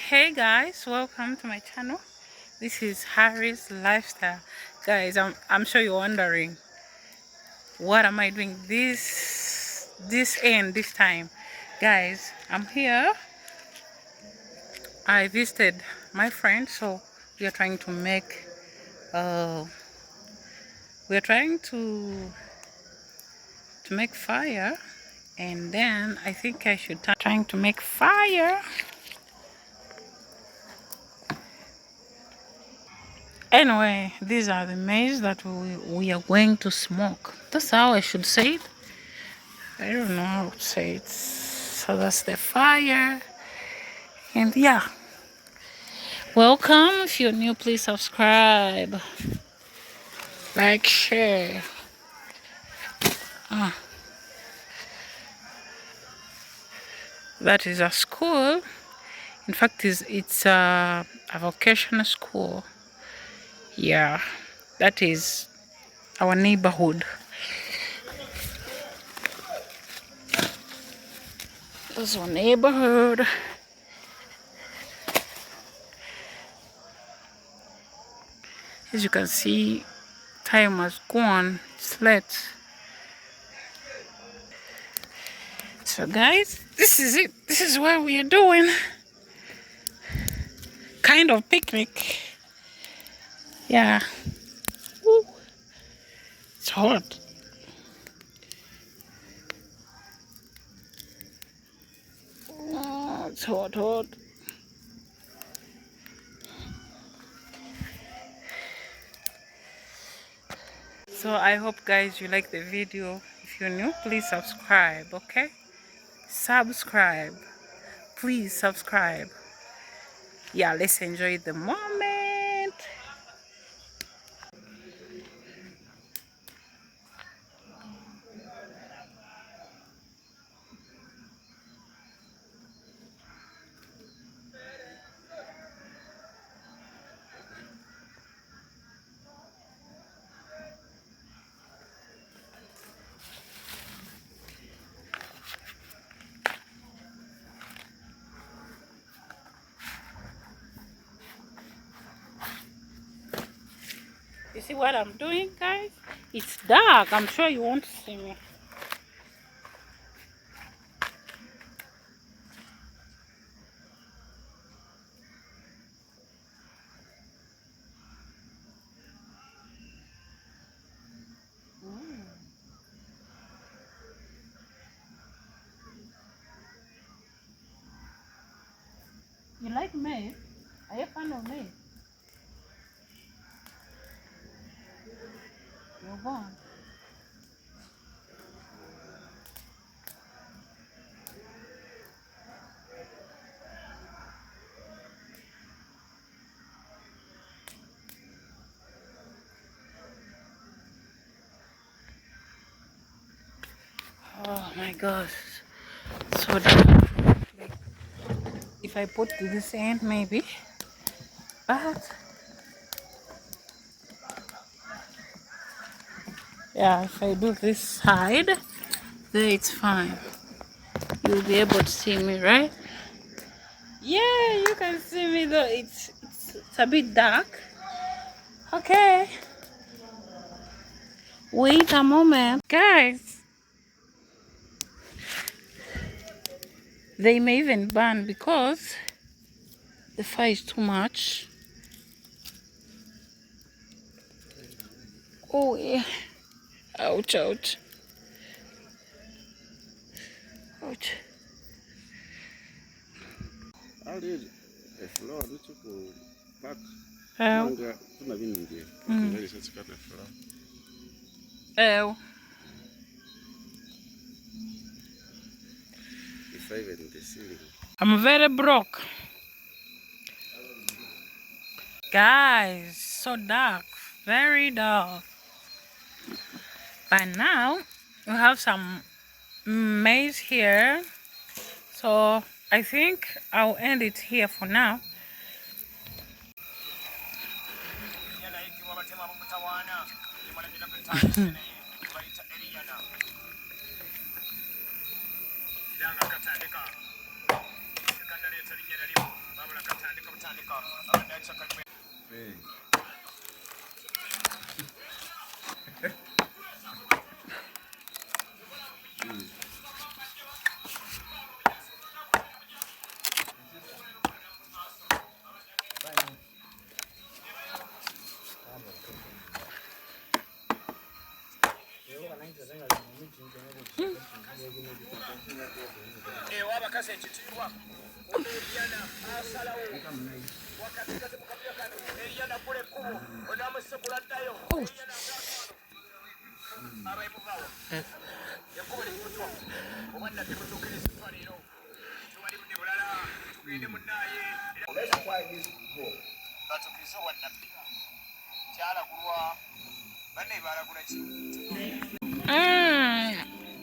Hey guys, welcome to my channel. This is Harry's Lifestyle. Guys, I'm sure you're wondering what am I doing this time. Guys, I'm here. I visited my friend, so we are trying to make uh we are trying to make fire, and then I think I should trying to make fire. Anyway, these are the maize that we are going to smoke. That's how I should say it. I don't know how to say it. So that's the fire. And yeah. Welcome. If you're new, please subscribe. Like, share. That is a school. In fact, it's a vocational school. Yeah. That is our neighborhood. That's our neighborhood. As you can see, time has gone. It's late. So guys, this is it. This is what we are doing. Kind of picnic. Yeah. Woo. It's hot. Oh, it's hot. So I hope guys you like the video. If you're new, please subscribe, okay? Subscribe. Please subscribe. Yeah, let's enjoy the moment. You see what I'm doing, guys? It's dark. I'm sure you won't see me. You like maize? Are you a fan of maize? You're born. Oh my gosh. So dark. Like, if I put to this end, maybe. But yeah, if I do this side, then it's fine. You'll be able to see me, right? Yeah, you can see me though. It's a bit dark. Okay. Wait a moment. Guys, they may even burn because the fire is too much. Oh yeah. Ouch. Ouch. Oh. I'm very broke. Guys, so dark. Very dark. But now we have some maize here. So I think I'll end it here for now.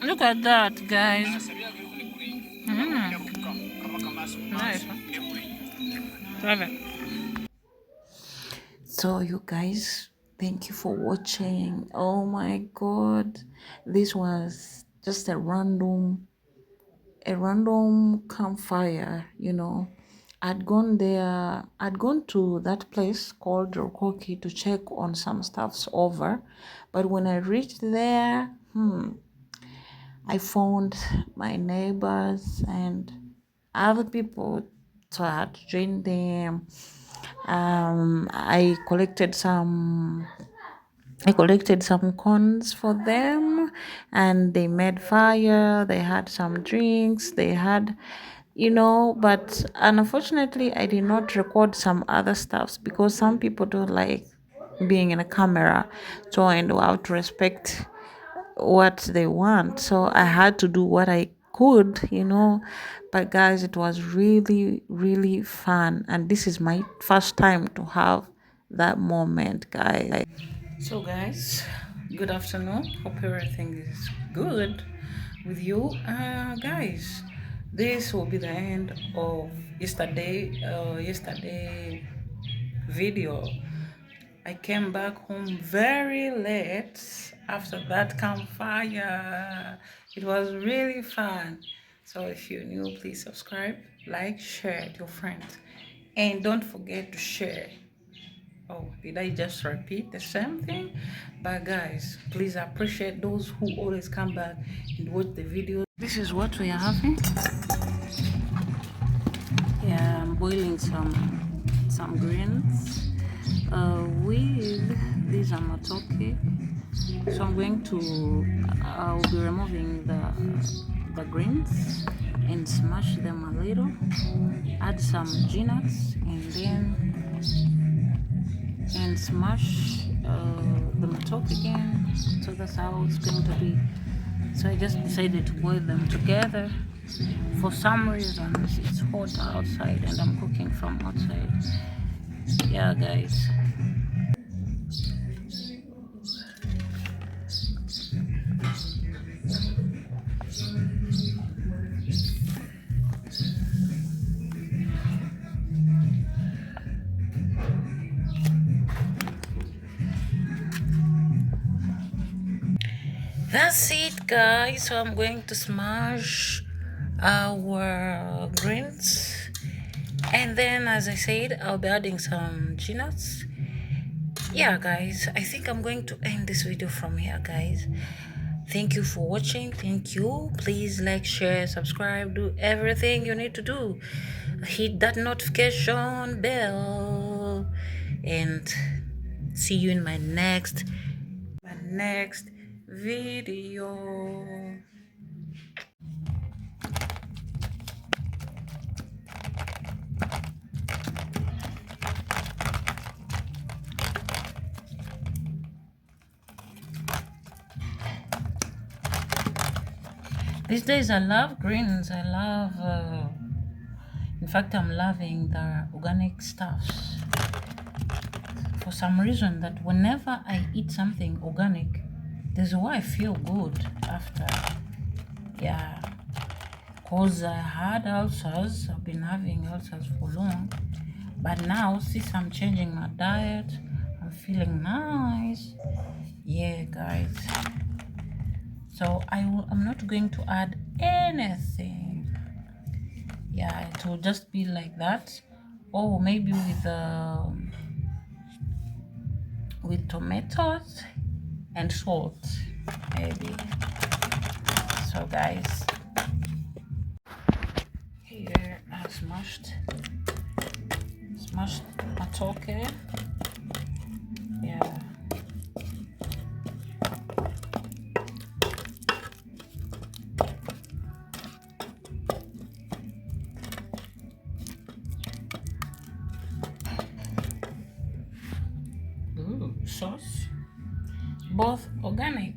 Look at that, guys. Nice. Love it. So you guys, thank you for watching. Oh my god, this was just a random campfire, I'd gone to that place called Rokoki to check on some stuffs over, but when I reached there, I found my neighbors and other people, so I had to join them. I collected some corns for them, and they made fire. They had some drinks. They had, but unfortunately, I did not record some other stuffs because some people don't like being in a camera, so I know how to respect what they want. So I had to do what I could. But guys, it was really, really fun. And this is my first time to have that moment, guys. So, guys, good afternoon. Hope everything is good with you. Guys, this will be the end of yesterday video. I came back home very late after that campfire. It was really fun. So if you're new, please subscribe, like, share to your friends. And don't forget to share. Oh, did I just repeat the same thing? But guys, please appreciate those who always come back and watch the video. This is what we are having. Yeah, I'm boiling some greens with these amatoke. So I'm going to I'll be removing the greens and smash them a little, add some nuts, and smash the matoke again. So that's how it's going to be. So I just decided to boil them together. For some reason it's hot outside and I'm cooking from outside. Yeah, guys. That's it, guys. So I'm going to smash our greens, and then, as I said, I'll be adding some nuts. Yeah, guys, I think I'm going to end this video from here, guys. Thank you for watching. Thank you. Please like, share, subscribe, do everything you need to do. Hit that notification bell, and see you in my next video. These days I love greens. I love in fact, I'm loving the organic stuffs for some reason. That whenever I eat something organic, there's why I feel good after. Yeah, cause I had ulcers. I've been having ulcers for long, but now since I'm changing my diet, I'm feeling nice. Yeah, guys. So I'm not going to add anything. Yeah, it will just be like that. Oh, maybe with tomatoes and salt, maybe. So guys, here I smashed matoke. Yeah. Ooh, sauce, both organic.